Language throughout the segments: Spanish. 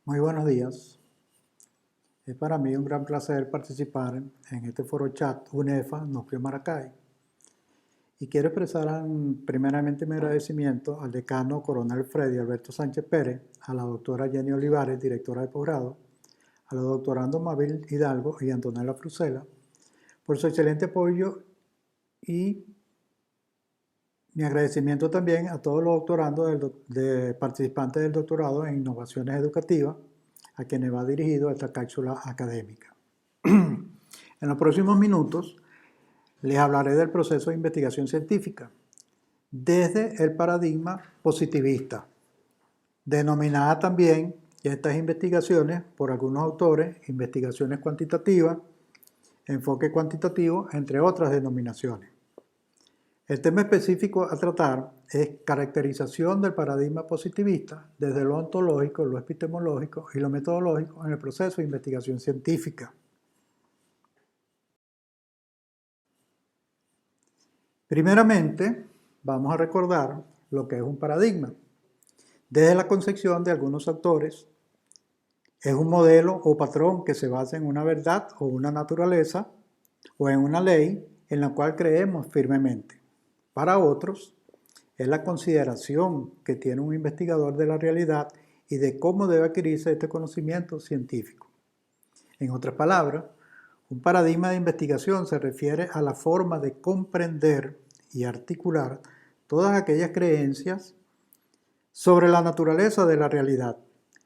Muy buenos días. Es para mí un gran placer participar en este foro chat UNEFA Núcleo Maracay. Y quiero expresar primeramente mi agradecimiento al decano coronel Freddy Alberto Sánchez Pérez, a la doctora Jenny Olivares, directora de posgrado, a los doctorandos Mabel Hidalgo y Antonella Frusela, por su excelente apoyo, y mi agradecimiento también a todos los doctorandos participantes del doctorado en innovaciones educativas, a quienes va dirigido esta cápsula académica. En los próximos minutos les hablaré del proceso de investigación científica desde el paradigma positivista, denominada también estas investigaciones por algunos autores investigaciones cuantitativas, enfoque cuantitativo, entre otras denominaciones. El tema específico a tratar es caracterización del paradigma positivista desde lo ontológico, lo epistemológico y lo metodológico en el proceso de investigación científica. Primeramente, vamos a recordar lo que es un paradigma. Desde la concepción de algunos autores, es un modelo o patrón que se basa en una verdad o una naturaleza o en una ley en la cual creemos firmemente. Para otros, es la consideración que tiene un investigador de la realidad y de cómo debe adquirirse este conocimiento científico. En otras palabras, un paradigma de investigación se refiere a la forma de comprender y articular todas aquellas creencias sobre la naturaleza de la realidad,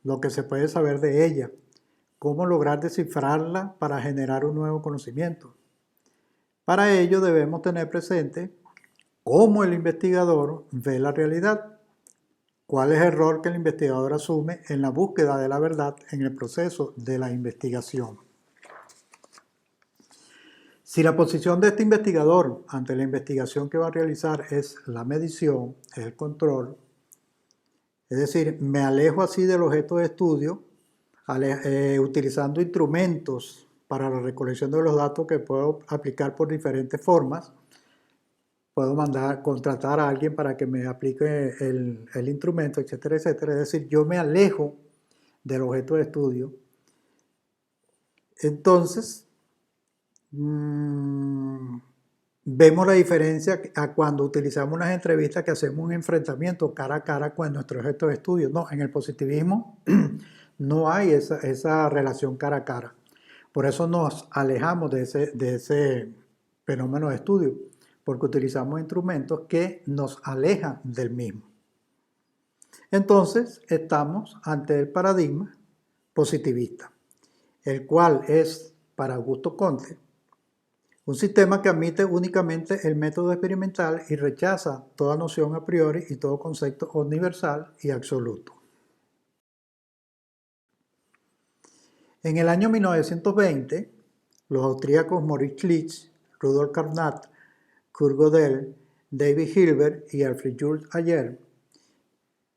lo que se puede saber de ella, cómo lograr descifrarla para generar un nuevo conocimiento. Para ello debemos tener presente cómo el investigador ve la realidad, cuál es el rol que el investigador asume en la búsqueda de la verdad en el proceso de la investigación. Si la posición de este investigador ante la investigación que va a realizar es la medición, el control, es decir, me alejo así del objeto de estudio, utilizando instrumentos para la recolección de los datos que puedo aplicar por diferentes formas. Puedo contratar a alguien para que me aplique el instrumento, etcétera, etcétera. Es decir, yo me alejo del objeto de estudio. Entonces, vemos la diferencia a cuando utilizamos unas entrevistas que hacemos un enfrentamiento cara a cara con nuestro objeto de estudio. No, en el positivismo no hay esa relación cara a cara. Por eso nos alejamos de ese fenómeno de estudio, porque utilizamos instrumentos que nos alejan del mismo. Entonces, estamos ante el paradigma positivista, el cual es, para Augusto Comte, un sistema que admite únicamente el método experimental y rechaza toda noción a priori y todo concepto universal y absoluto. En el año 1920, los austríacos Moritz Schlick, Rudolf Carnap, Kurt Gödel, David Hilbert y Alfred Jules Ayer,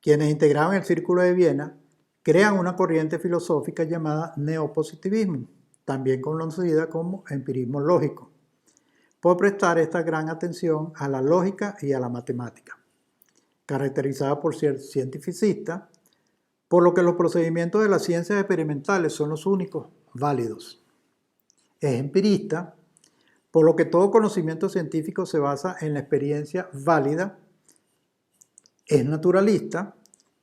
quienes integraban el Círculo de Viena, crean una corriente filosófica llamada neopositivismo, también conocida como empirismo lógico, por prestar esta gran atención a la lógica y a la matemática, caracterizada por ser cientificista, por lo que los procedimientos de las ciencias experimentales son los únicos válidos. Es empirista, por lo que todo conocimiento científico se basa en la experiencia válida. Es naturalista,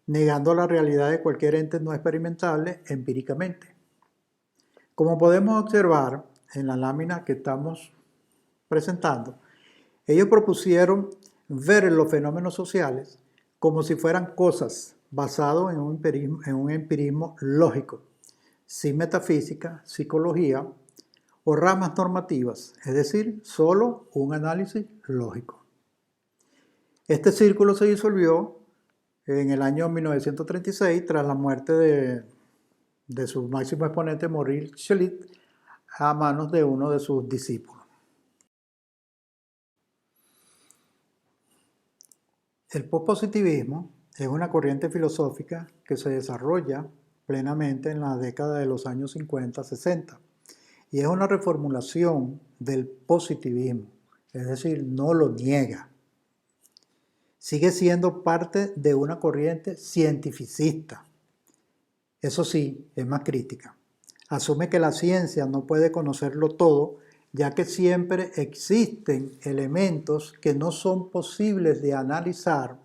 negando la realidad de cualquier ente no experimentable empíricamente. Como podemos observar en la lámina que estamos presentando, ellos propusieron ver los fenómenos sociales como si fueran cosas basados en un empirismo lógico, sin metafísica, psicología o ramas normativas, es decir, solo un análisis lógico. Este círculo se disolvió en el año 1936 tras la muerte de su máximo exponente Maurice Schlick a manos de uno de sus discípulos. El pospositivismo es una corriente filosófica que se desarrolla plenamente en la década de los años 50-60 y es una reformulación del positivismo, es decir, no lo niega. Sigue siendo parte de una corriente cientificista, Eso sí, es más crítica. Asume que la ciencia no puede conocerlo todo, ya que siempre existen elementos que no son posibles de analizar.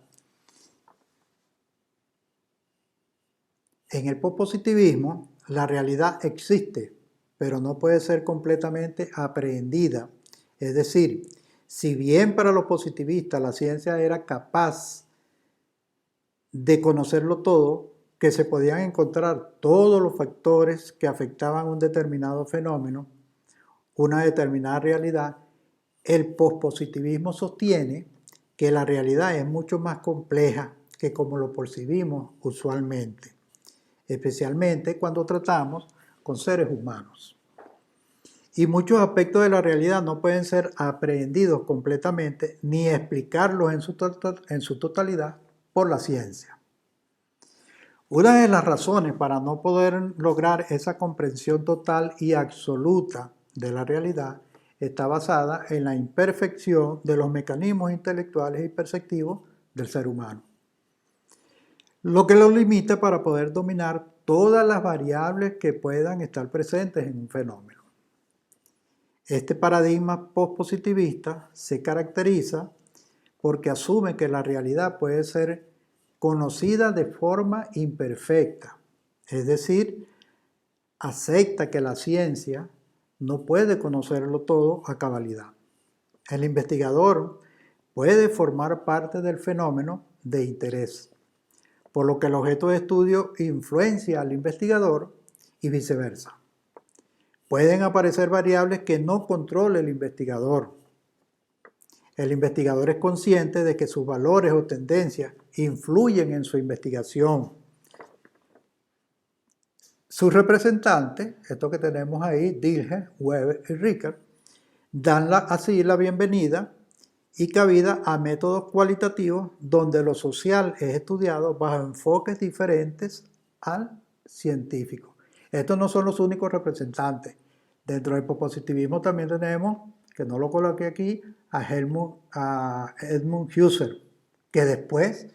En el pospositivismo, la realidad existe, pero no puede ser completamente aprehendida. Es decir, si bien para los positivistas la ciencia era capaz de conocerlo todo, que se podían encontrar todos los factores que afectaban un determinado fenómeno, una determinada realidad, el pospositivismo sostiene que la realidad es mucho más compleja que como lo percibimos usualmente, especialmente cuando tratamos con seres humanos. Y muchos aspectos de la realidad no pueden ser aprehendidos completamente ni explicarlos en su totalidad por la ciencia. Una de las razones para no poder lograr esa comprensión total y absoluta de la realidad está basada en la imperfección de los mecanismos intelectuales y perceptivos del ser humano, lo que lo limita para poder dominar todas las variables que puedan estar presentes en un fenómeno. Este paradigma postpositivista se caracteriza porque asume que la realidad puede ser conocida de forma imperfecta, es decir, acepta que la ciencia no puede conocerlo todo a cabalidad. El investigador puede formar parte del fenómeno de interés, por lo que el objeto de estudio influencia al investigador y viceversa. Pueden aparecer variables que no controle el investigador. El investigador es consciente de que sus valores o tendencias influyen en su investigación. Sus representantes, esto que tenemos ahí, Dilge, Weber y Rickert, dan así la bienvenida y cabida a métodos cualitativos donde lo social es estudiado bajo enfoques diferentes al científico. Estos no son los únicos representantes. Dentro del positivismo también tenemos, que no lo coloqué aquí, a Edmund Husserl, que después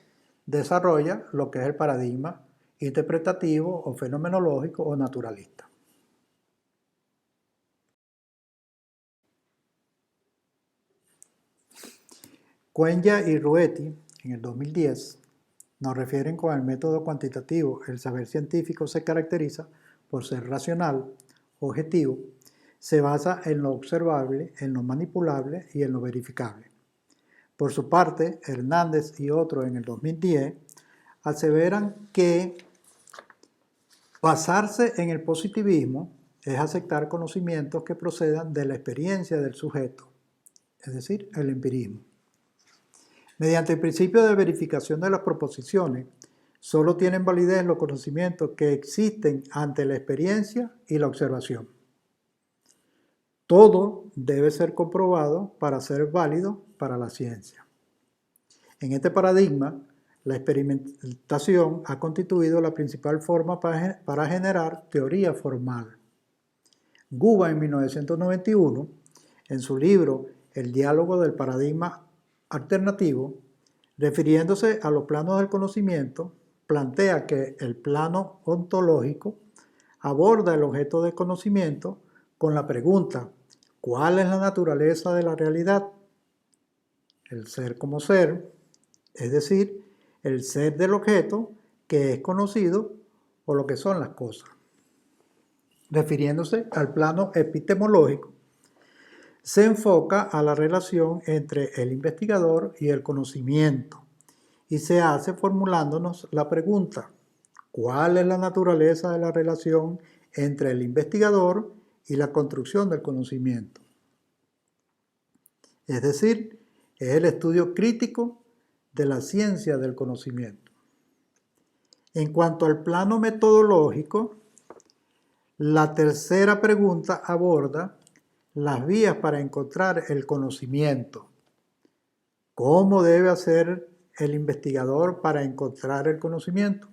desarrolla lo que es el paradigma interpretativo o fenomenológico o naturalista. Cuenya y Ruetti, en el 2010, nos refieren con el método cuantitativo. El saber científico se caracteriza por ser racional, objetivo, se basa en lo observable, en lo manipulable y en lo verificable. Por su parte, Hernández y otros en el 2010 aseveran que basarse en el positivismo es aceptar conocimientos que procedan de la experiencia del sujeto, es decir, el empirismo. Mediante el principio de verificación de las proposiciones, solo tienen validez los conocimientos que existen ante la experiencia y la observación. Todo debe ser comprobado para ser válido para la ciencia. En este paradigma, la experimentación ha constituido la principal forma para generar teoría formal. Guba, en 1991, en su libro El diálogo del paradigma alternativo, refiriéndose a los planos del conocimiento, plantea que el plano ontológico aborda el objeto de conocimiento con la pregunta: ¿cuál es la naturaleza de la realidad? El ser como ser, es decir, el ser del objeto que es conocido o lo que son las cosas. Refiriéndose al plano epistemológico, se enfoca a la relación entre el investigador y el conocimiento y se hace formulándonos la pregunta: ¿cuál es la naturaleza de la relación entre el investigador y la construcción del conocimiento? Es decir, es el estudio crítico de la ciencia del conocimiento. En cuanto al plano metodológico, la tercera pregunta aborda las vías para encontrar el conocimiento. ¿Cómo debe hacer el investigador para encontrar el conocimiento?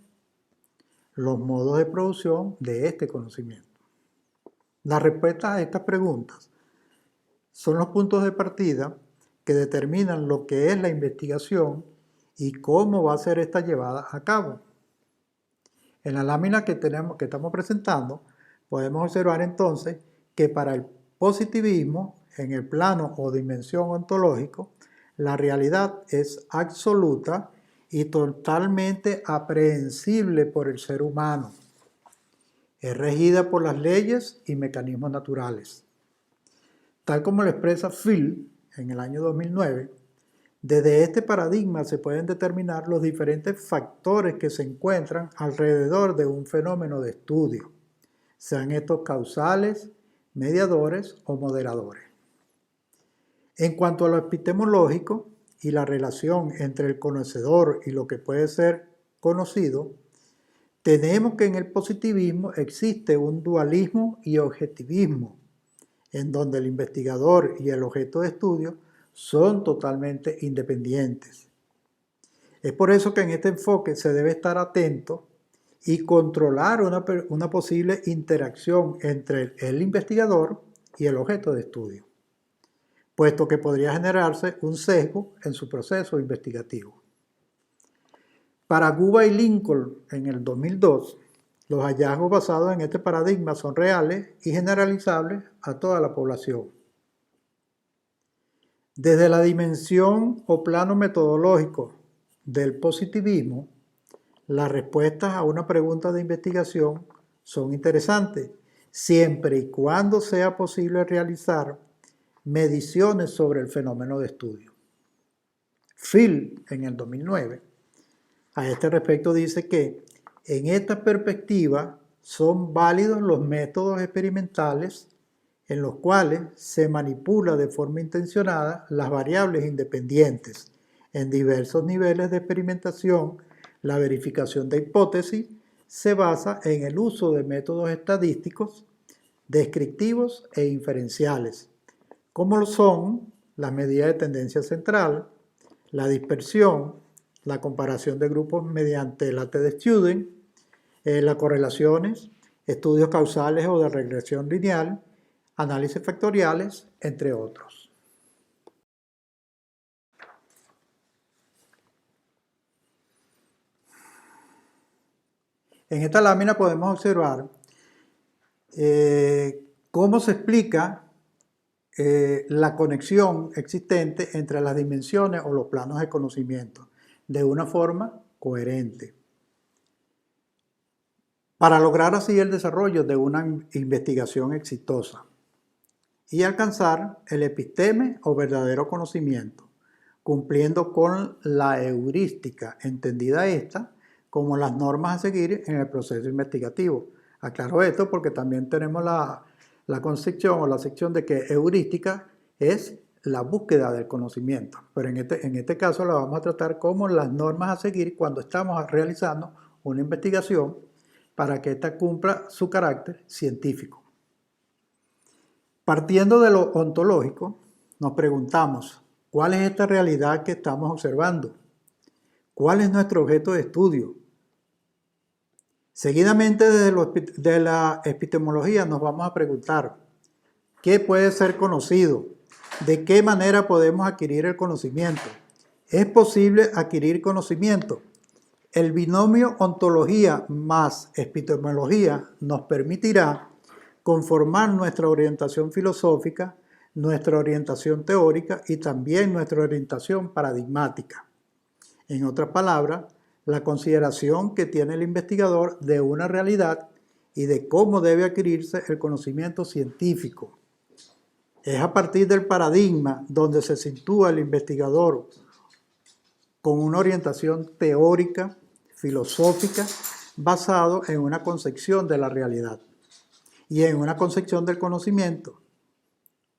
Los modos de producción de este conocimiento. Las respuestas a estas preguntas son los puntos de partida que determinan lo que es la investigación y cómo va a ser esta llevada a cabo. En la lámina que estamos presentando, podemos observar entonces que para el positivismo, en el plano o dimensión ontológico, la realidad es absoluta y totalmente aprehensible por el ser humano. Es regida por las leyes y mecanismos naturales. Tal como lo expresa Phil en el año 2009, desde este paradigma se pueden determinar los diferentes factores que se encuentran alrededor de un fenómeno de estudio, sean estos causales, mediadores o moderadores. En cuanto a lo epistemológico y la relación entre el conocedor y lo que puede ser conocido, tenemos que en el positivismo existe un dualismo y objetivismo, en donde el investigador y el objeto de estudio son totalmente independientes. Es por eso que en este enfoque se debe estar atento y controlar una posible interacción entre el investigador y el objeto de estudio, puesto que podría generarse un sesgo en su proceso investigativo. Para Guba y Lincoln en el 2002, los hallazgos basados en este paradigma son reales y generalizables a toda la población. Desde la dimensión o plano metodológico del positivismo, las respuestas a una pregunta de investigación son interesantes, siempre y cuando sea posible realizar mediciones sobre el fenómeno de estudio. Phil, en el 2009, a este respecto dice que en esta perspectiva son válidos los métodos experimentales en los cuales se manipula de forma intencionada las variables independientes en diversos niveles de experimentación. La verificación de hipótesis se basa en el uso de métodos estadísticos, descriptivos e inferenciales, como lo son las medidas de tendencia central, la dispersión, la comparación de grupos mediante el ATD-Student, las correlaciones, estudios causales o de regresión lineal, análisis factoriales, entre otros. En esta lámina podemos observar cómo se explica la conexión existente entre las dimensiones o los planos de conocimiento de una forma coherente, para lograr así el desarrollo de una investigación exitosa y alcanzar el episteme o verdadero conocimiento, cumpliendo con la heurística, entendida esta como las normas a seguir en el proceso investigativo. Aclaro esto porque también tenemos la concepción o la sección de que heurística es la búsqueda del conocimiento, pero en este caso la vamos a tratar como las normas a seguir cuando estamos realizando una investigación para que ésta cumpla su carácter científico. Partiendo de lo ontológico, nos preguntamos, ¿cuál es esta realidad que estamos observando? ¿Cuál es nuestro objeto de estudio? Seguidamente, desde la epistemología nos vamos a preguntar, ¿qué puede ser conocido? ¿De qué manera podemos adquirir el conocimiento? ¿Es posible adquirir conocimiento? El binomio ontología más epistemología nos permitirá conformar nuestra orientación filosófica, nuestra orientación teórica y también nuestra orientación paradigmática. En otras palabras, la consideración que tiene el investigador de una realidad y de cómo debe adquirirse el conocimiento científico. Es a partir del paradigma donde se sitúa el investigador con una orientación teórica, filosófica, basado en una concepción de la realidad y en una concepción del conocimiento.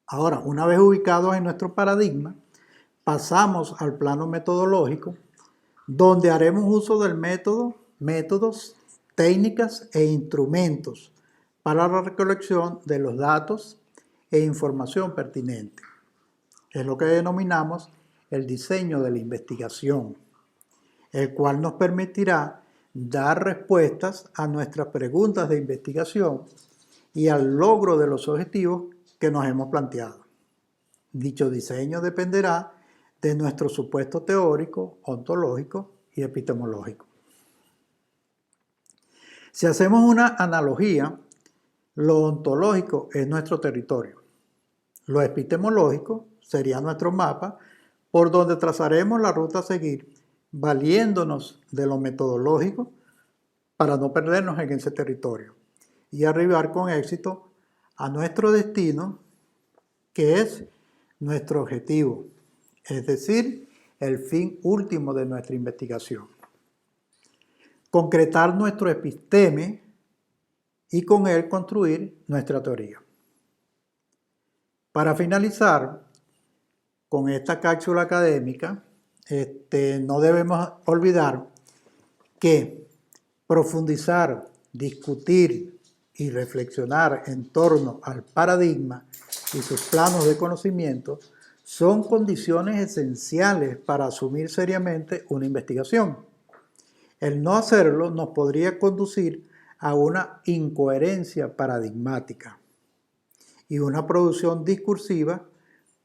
Ahora, una vez ubicados en nuestro paradigma, pasamos al plano metodológico, donde haremos uso del métodos, técnicas e instrumentos para la recolección de los datos e información pertinente. Es lo que denominamos el diseño de la investigación, el cual nos permitirá dar respuestas a nuestras preguntas de investigación y al logro de los objetivos que nos hemos planteado. Dicho diseño dependerá de nuestro supuesto teórico, ontológico y epistemológico. Si hacemos una analogía, lo ontológico es nuestro territorio. Lo epistemológico sería nuestro mapa por donde trazaremos la ruta a seguir, valiéndonos de lo metodológico para no perdernos en ese territorio y arribar con éxito a nuestro destino, que es nuestro objetivo, es decir, el fin último de nuestra investigación. Concretar nuestro episteme y con él construir nuestra teoría. Para finalizar con esta cápsula académica, no debemos olvidar que profundizar, discutir y reflexionar en torno al paradigma y sus planos de conocimiento son condiciones esenciales para asumir seriamente una investigación. El no hacerlo nos podría conducir a una incoherencia paradigmática y una producción discursiva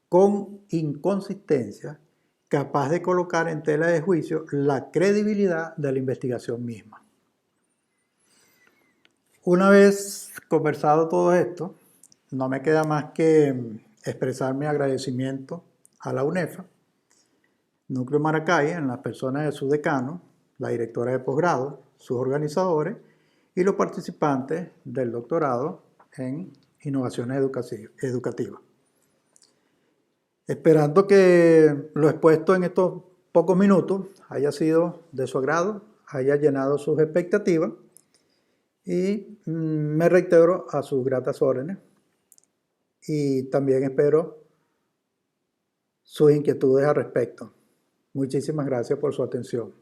con inconsistencia capaz de colocar en tela de juicio la credibilidad de la investigación misma. Una vez conversado todo esto, no me queda más que expresar mi agradecimiento a la UNEFA, Núcleo Maracay, en las personas de su decano, la directora de posgrado, sus organizadores y los participantes del doctorado en innovaciones educativas. Esperando que lo expuesto en estos pocos minutos haya sido de su agrado, haya llenado sus expectativas y me reitero a sus gratas órdenes y también espero sus inquietudes al respecto. Muchísimas gracias por su atención.